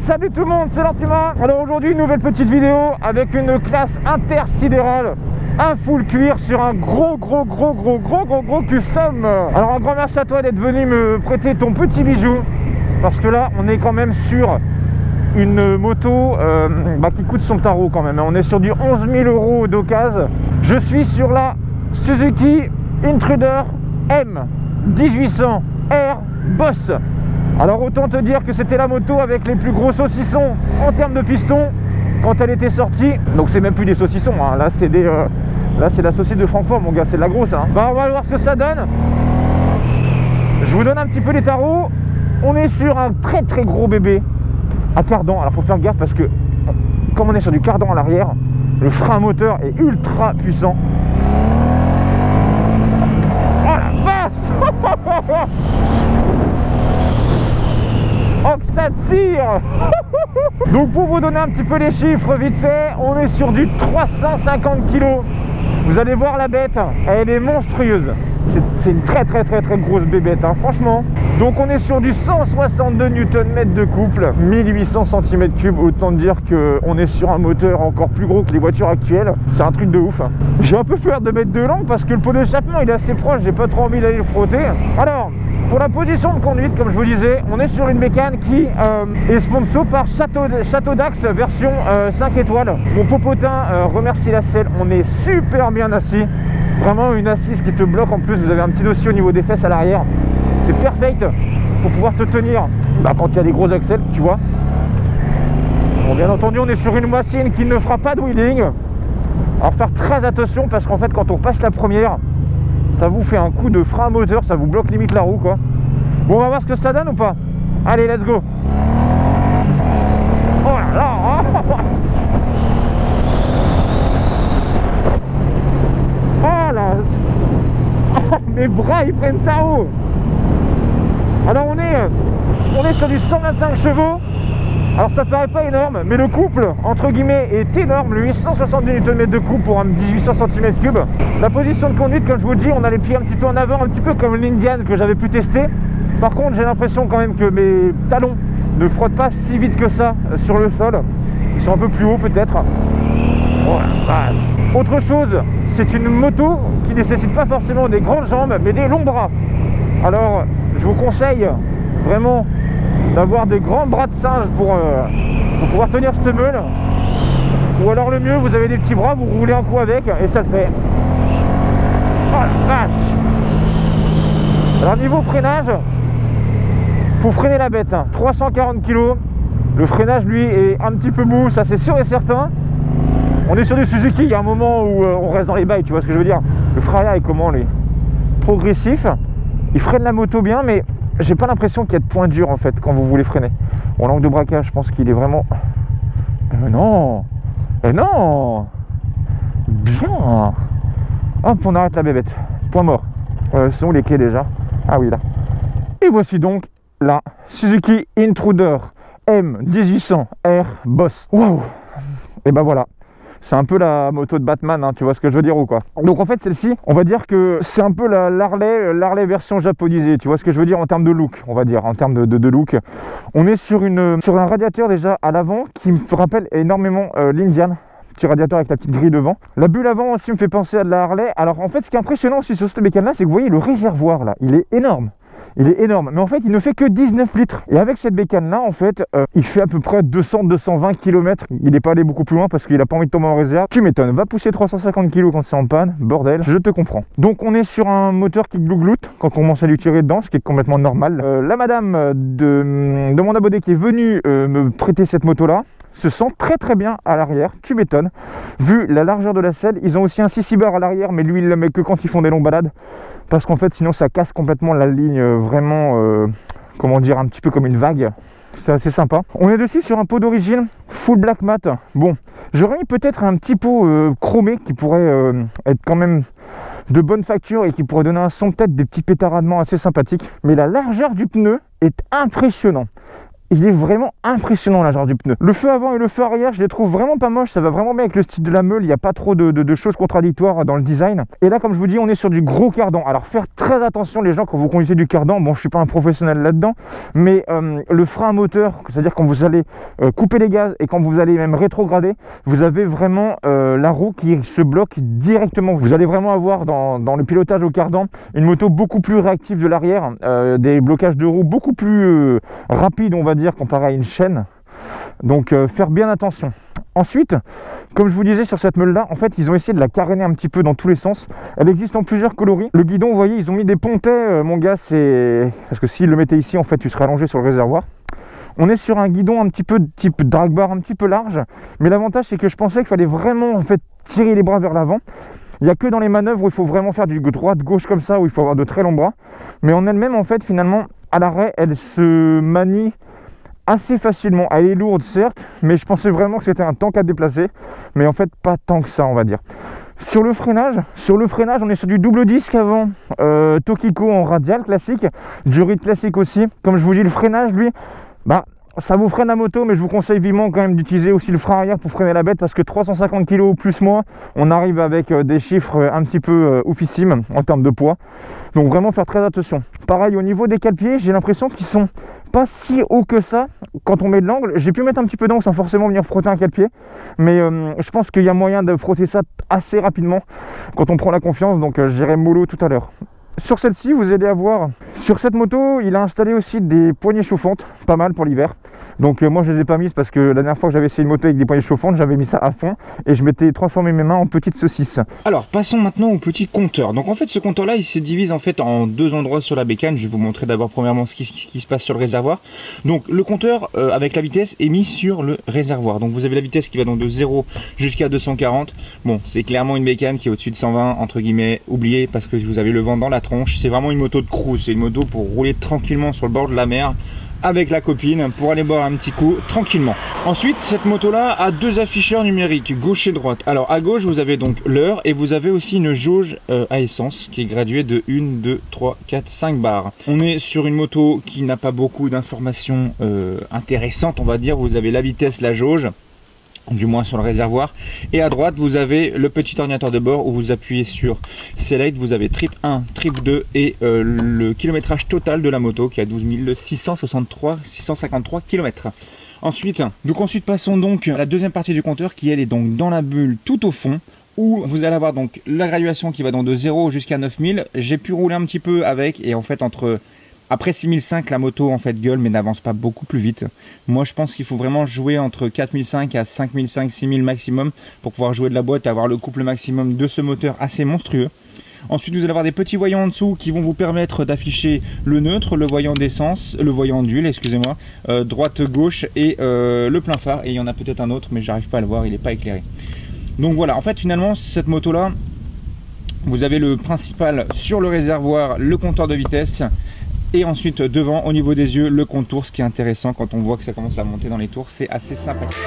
Salut tout le monde, c'est l'Orpima. Alors aujourd'hui, une nouvelle petite vidéo avec une classe intersidérale, un full cuir sur un gros custom. Alors un grand merci à toi d'être venu me prêter ton petit bijou, parce que là on est quand même sur une moto qui coûte son tarot quand même. On est sur du 11 000 € d'occasion. Je suis sur la Suzuki Intruder M 1800R Boss. Alors autant te dire que c'était la moto avec les plus gros saucissons en termes de piston quand elle était sortie. Donc c'est même plus des saucissons, hein. Là c'est des là c'est la saucisse de Francfort mon gars, c'est de la grosse, hein. On va voir ce que ça donne. Je vous donne un petit peu les tarots. On est sur un très gros bébé à cardan. Alors faut faire gaffe parce que comme on est sur du cardan à l'arrière, le frein moteur est ultra puissant. Oh la vache. Oh que ça tire. Donc pour vous donner un petit peu les chiffres vite fait, on est sur du 350 kg. Vous allez voir la bête, elle est monstrueuse. C'est une très grosse bébête, hein, franchement. Donc on est sur du 162 Nm de couple, 1800 cm3. Autant dire qu'on est sur un moteur encore plus gros que les voitures actuelles. C'est un truc de ouf. J'ai un peu peur de mettre de l'angle parce que le pot d'échappement il est assez proche. J'ai pas trop envie d'aller le frotter. Alors pour la position de conduite, comme je vous disais, on est sur une bécane qui est sponsor par Château d'Axe version 5 étoiles. Mon popotin remercie la selle, on est super bien assis. Vraiment une assise qui te bloque en plus, vous avez un petit dossier au niveau des fesses à l'arrière. C'est perfect pour pouvoir te tenir quand il y a des gros axles, tu vois. Bon, bien entendu, on est sur une machine qui ne fera pas de wheeling. Alors faire très attention parce qu'en fait quand on passe la première, ça vous fait un coup de frein à moteur, ça vous bloque limite la roue quoi. Bon, on va voir ce que ça donne ou pas. Allez, let's go. Oh là là. Oh là. Oh, mes bras ils prennent tarot. Alors on est sur du 125 chevaux. Alors ça paraît pas énorme, mais le couple entre guillemets est énorme. Le 870 Nm de couple pour un 1800 cm3. La position de conduite, comme je vous le dis, on a les pieds un petit peu en avant, un petit peu comme l'Indian que j'avais pu tester. Par contre j'ai l'impression quand même que mes talons ne frottent pas si vite que ça sur le sol. Ils sont un peu plus hauts peut-être. Oh la vache. Autre chose, c'est une moto qui ne nécessite pas forcément des grandes jambes mais des longs bras. Alors je vous conseille vraiment d'avoir des grands bras de singe pour pouvoir tenir cette meule. Ou alors le mieux, vous avez des petits bras, vous roulez un coup avec et ça le fait. Oh la vache. Alors niveau freinage, faut freiner la bête, hein. 340 kg. Le freinage lui est un petit peu mou, ça c'est sûr et certain. On est sur du Suzuki, il y a un moment où on reste dans les bails, tu vois ce que je veux dire. Le frein arrière est comment, les progressif. Il freine la moto bien, mais j'ai pas l'impression qu'il y a de point dur en fait quand vous voulez freiner. Bon, l'angle de braquage, je pense qu'il est vraiment... non. Non. Bien. Hop, on arrête la bébête. Point mort. Ce sont les clés déjà. Ah oui, là. Et voici donc la Suzuki Intruder M 1800R Boss. Waouh. Et ben voilà. C'est un peu la moto de Batman, hein, tu vois ce que je veux dire ou quoi. Donc en fait celle-ci, on va dire que c'est un peu l'Harley version japonisée, tu vois ce que je veux dire en termes de look, on va dire, en termes de look. On est sur un radiateur déjà à l'avant qui me rappelle énormément l'Indian. Petit radiateur avec la petite grille devant. La bulle avant aussi me fait penser à de la Harley. Alors en fait ce qui est impressionnant aussi sur cette bécane là, c'est que vous voyez le réservoir là, il est énorme. Il est énorme, mais en fait il ne fait que 19 litres. Et avec cette bécane là en fait il fait à peu près 200-220 km. Il n'est pas allé beaucoup plus loin parce qu'il n'a pas envie de tomber en réserve. Tu m'étonnes, va pousser 350 kg quand c'est en panne, bordel, je te comprends. Donc on est sur un moteur qui glougloute quand on commence à lui tirer dedans, ce qui est complètement normal. La madame de mon abonné qui est venue me prêter cette moto là se sent très bien à l'arrière, tu m'étonnes. Vu la largeur de la selle, ils ont aussi un 6 bar à l'arrière, mais lui il la met que quand ils font des longues balades. Parce qu'en fait sinon ça casse complètement la ligne, vraiment comment dire, un petit peu comme une vague. C'est assez sympa. On est dessus sur un pot d'origine full black mat. Bon, j'aurais mis peut-être un petit pot chromé qui pourrait être quand même de bonne facture et qui pourrait donner un son, peut-être des petits pétaradements assez sympathiques. Mais la largeur du pneu est impressionnante. il est vraiment impressionnant la genre du pneu. Le feu avant et le feu arrière, je les trouve vraiment pas moches, ça va vraiment bien avec le style de la meule, il n'y a pas trop de choses contradictoires dans le design. Et là, comme je vous dis, on est sur du gros cardan. Alors faire très attention les gens quand vous conduisez du cardan, bon je suis pas un professionnel là-dedans, mais le frein à moteur, c'est-à-dire quand vous allez couper les gaz et quand vous allez même rétrograder, vous avez vraiment la roue qui se bloque directement. Vous allez vraiment avoir dans le pilotage au cardan une moto beaucoup plus réactive de l'arrière, des blocages de roue beaucoup plus rapides on va dire comparé à une chaîne. Donc faire bien attention. Ensuite, comme je vous disais sur cette meule là, en fait ils ont essayé de la caréner un petit peu dans tous les sens. Elle existe en plusieurs coloris. Le guidon, vous voyez, ils ont mis des pontets, mon gars, c'est parce que s'ils le mettaient ici en fait tu serais allongé sur le réservoir. On est sur un guidon un petit peu de type drag bar, un petit peu large, mais l'avantage c'est que je pensais qu'il fallait vraiment en fait tirer les bras vers l'avant. Il n'y a que dans les manœuvres où il faut vraiment faire du droite-gauche comme ça, où il faut avoir de très longs bras. Mais en elle-même, en fait, finalement, à l'arrêt, elle se manie assez facilement. Elle est lourde, certes, mais je pensais vraiment que c'était un tank à déplacer. Mais en fait, pas tant que ça, on va dire. Sur le freinage, on est sur du double disque avant, Tokiko en radial classique, du rythme classique aussi. Comme je vous dis, le freinage, lui, bah, ça vous freine la moto, mais je vous conseille vivement quand même d'utiliser aussi le frein arrière pour freiner la bête, parce que 350 kg plus moi, on arrive avec des chiffres un petit peu oufissimes en termes de poids. Donc vraiment faire très attention. Pareil au niveau des cale-pieds, j'ai l'impression qu'ils sont pas si hauts que ça quand on met de l'angle. J'ai pu mettre un petit peu d'angle sans forcément venir frotter un cale-pied, mais je pense qu'il y a moyen de frotter ça assez rapidement quand on prend la confiance, donc j'irai mollo tout à l'heure. Sur celle-ci, vous allez avoir, sur cette moto, il a installé aussi des poignées chauffantes, pas mal pour l'hiver. Donc moi je les ai pas mises parce que la dernière fois que j'avais essayé une moto avec des poignées chauffantes, j'avais mis ça à fond et je m'étais transformé mes mains en petites saucisses. Alors passons maintenant au petit compteur. Donc en fait ce compteur là il se divise en fait en deux endroits sur la bécane. Je vais vous montrer d'abord premièrement ce qui se passe sur le réservoir. Donc le compteur avec la vitesse est mis sur le réservoir. Donc vous avez la vitesse qui va donc de 0 jusqu'à 240. Bon, c'est clairement une bécane qui est au-dessus de 120 entre guillemets. Oubliez parce que vous avez le vent dans la tronche. C'est vraiment une moto de cruise. C'est une moto pour rouler tranquillement sur le bord de la mer avec la copine pour aller boire un petit coup tranquillement. Ensuite cette moto là a deux afficheurs numériques gauche et droite. Alors à gauche vous avez donc l'heure et vous avez aussi une jauge à essence qui est graduée de 1, 2, 3, 4, 5 barres. On est sur une moto qui n'a pas beaucoup d'informations intéressantes on va dire. Vous avez la vitesse, la jauge, du moins sur le réservoir, et à droite vous avez le petit ordinateur de bord où vous appuyez sur Select, vous avez trip 1, trip 2 et le kilométrage total de la moto qui est à 12 653 km. Ensuite passons donc à la deuxième partie du compteur qui elle est donc dans la bulle tout au fond, où vous allez avoir donc la graduation qui va donc de 0 jusqu'à 9000. J'ai pu rouler un petit peu avec et en fait après 6005 la moto en fait gueule mais n'avance pas beaucoup plus vite. Moi je pense qu'il faut vraiment jouer entre 4005 à 5005, 6000 maximum pour pouvoir jouer de la boîte et avoir le couple maximum de ce moteur assez monstrueux. Ensuite vous allez avoir des petits voyants en dessous qui vont vous permettre d'afficher le neutre, le voyant d'essence, le voyant d'huile, excusez-moi, droite, gauche et le plein phare. Et il y en a peut-être un autre mais j'arrive pas à le voir, il n'est pas éclairé. Donc voilà, en fait finalement cette moto là, vous avez le principal sur le réservoir, le compteur de vitesse. Et ensuite devant au niveau des yeux le contour, ce qui est intéressant quand on voit que ça commence à monter dans les tours, c'est assez sympathique.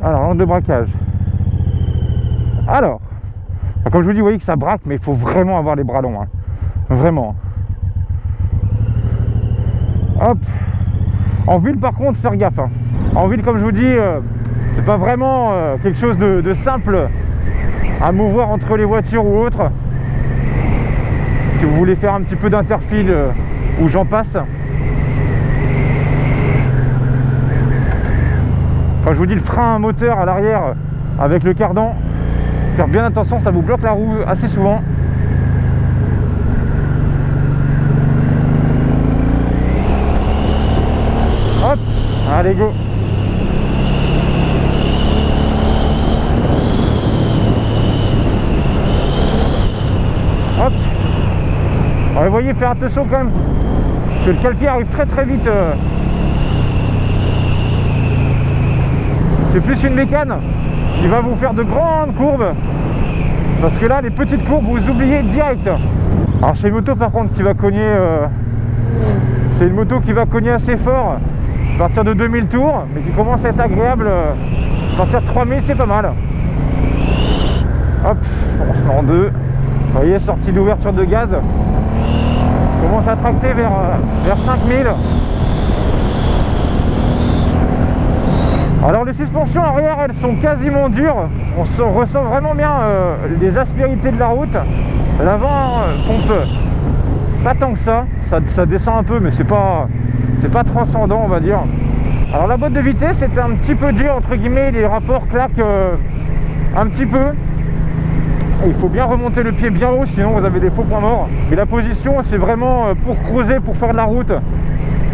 Alors, angle de braquage. Alors, comme je vous dis, vous voyez que ça braque, mais il faut vraiment avoir les bras longs, hein. Vraiment. Hop. En ville, par contre, faire gaffe, hein. En ville, comme je vous dis, c'est pas vraiment quelque chose de simple à mouvoir entre les voitures ou autres. Si vous voulez faire un petit peu d'interfile où j'en passe. Quand je vous dis le frein moteur à l'arrière avec le cardan, faire bien attention, ça vous bloque la roue assez souvent. Hop, allez go. Hop. Alors, vous voyez, faire attention quand même, parce que le cale-pied arrive très très vite. C'est plus une bécane, il va vous faire de grandes courbes, parce que là, les petites courbes, vous oubliez direct. Alors c'est une moto par contre qui va cogner, c'est une moto qui va cogner assez fort, à partir de 2000 tours, mais qui commence à être agréable, à partir de 3000, c'est pas mal. Hop, on se met en deux. Vous voyez, sortie d'ouverture de gaz, on commence à tracter vers 5000. Alors les suspensions arrière, elles sont quasiment dures, on ressent vraiment bien les aspérités de la route. L'avant pompe pas tant que ça descend un peu, mais c'est pas transcendant, on va dire. Alors la boîte de vitesse est un petit peu dur entre guillemets, les rapports claquent un petit peu. Et il faut bien remonter le pied bien haut, sinon vous avez des faux points morts. Et la position, c'est vraiment pour creuser, pour faire de la route.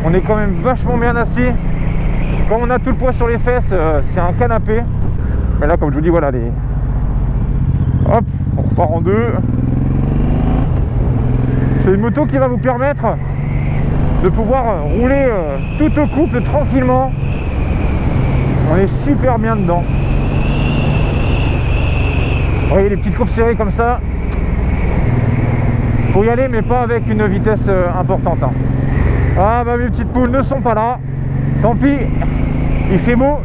On est quand même vachement bien assis. Quand on a tout le poids sur les fesses, c'est un canapé. Mais là, comme je vous dis, voilà, hop, on repart en deux. C'est une moto qui va vous permettre de pouvoir rouler tout au couple tranquillement. On est super bien dedans. Vous voyez les petites courbes serrées comme ça. Faut y aller, mais pas avec une vitesse importante, hein. Ah bah mes petites poules ne sont pas là. Tant pis, il fait beau.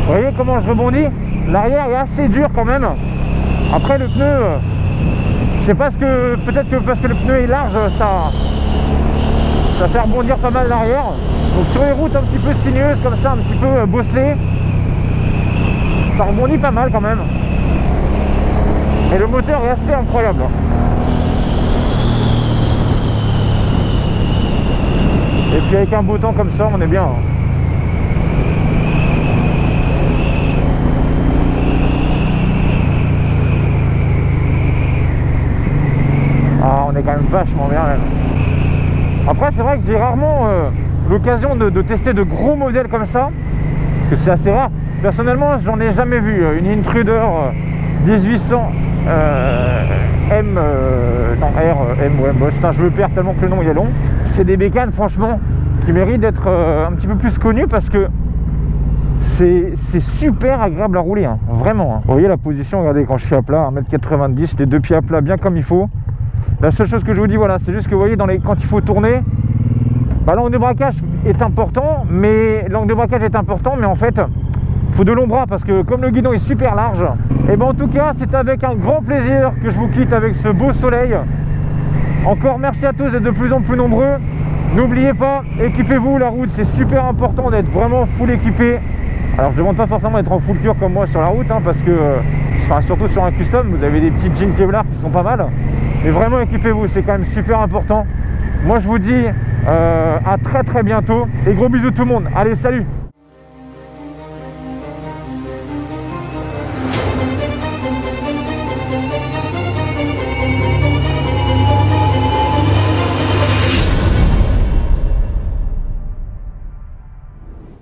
Vous voyez comment je rebondis? L'arrière est assez dur quand même. Après le pneu, je sais pas, peut-être que parce que le pneu est large, ça fait rebondir pas mal l'arrière. Donc sur les routes un petit peu sinueuses comme ça, un petit peu bosselées, ça rebondit pas mal quand même. Et le moteur est assez incroyable. Et puis avec un beau temps comme ça, on est bien. Ah, on est quand même vachement bien même. Après, c'est vrai que j'ai rarement l'occasion de tester de gros modèles comme ça, parce que c'est assez rare. Personnellement, j'en ai jamais vu. Une Intruder 1800 M, non R, M, ouais, bon, putain, je me perds tellement que le nom il est long. C'est des bécanes franchement qui méritent d'être un petit peu plus connues, parce que c'est super agréable à rouler, hein, vraiment, hein. Vous voyez la position, regardez, quand je suis à plat, 1m90, les deux pieds à plat bien comme il faut. La seule chose que je vous dis, voilà, c'est juste que vous voyez, quand il faut tourner, bah, l'angle de braquage est important, mais en fait, il faut de longs bras, parce que comme le guidon est super large, et ben en tout cas, c'est avec un grand plaisir que je vous quitte avec ce beau soleil. Encore merci à tous d'être de plus en plus nombreux. N'oubliez pas, équipez-vous, la route, c'est super important d'être vraiment full équipé. Alors je ne demande pas forcément d'être en full cure comme moi sur la route, hein, parce que, enfin, surtout sur un custom, vous avez des petites jeans Kevlar qui sont pas mal. Mais vraiment équipez-vous, c'est quand même super important. Moi je vous dis à très très bientôt et gros bisous tout le monde. Allez, salut!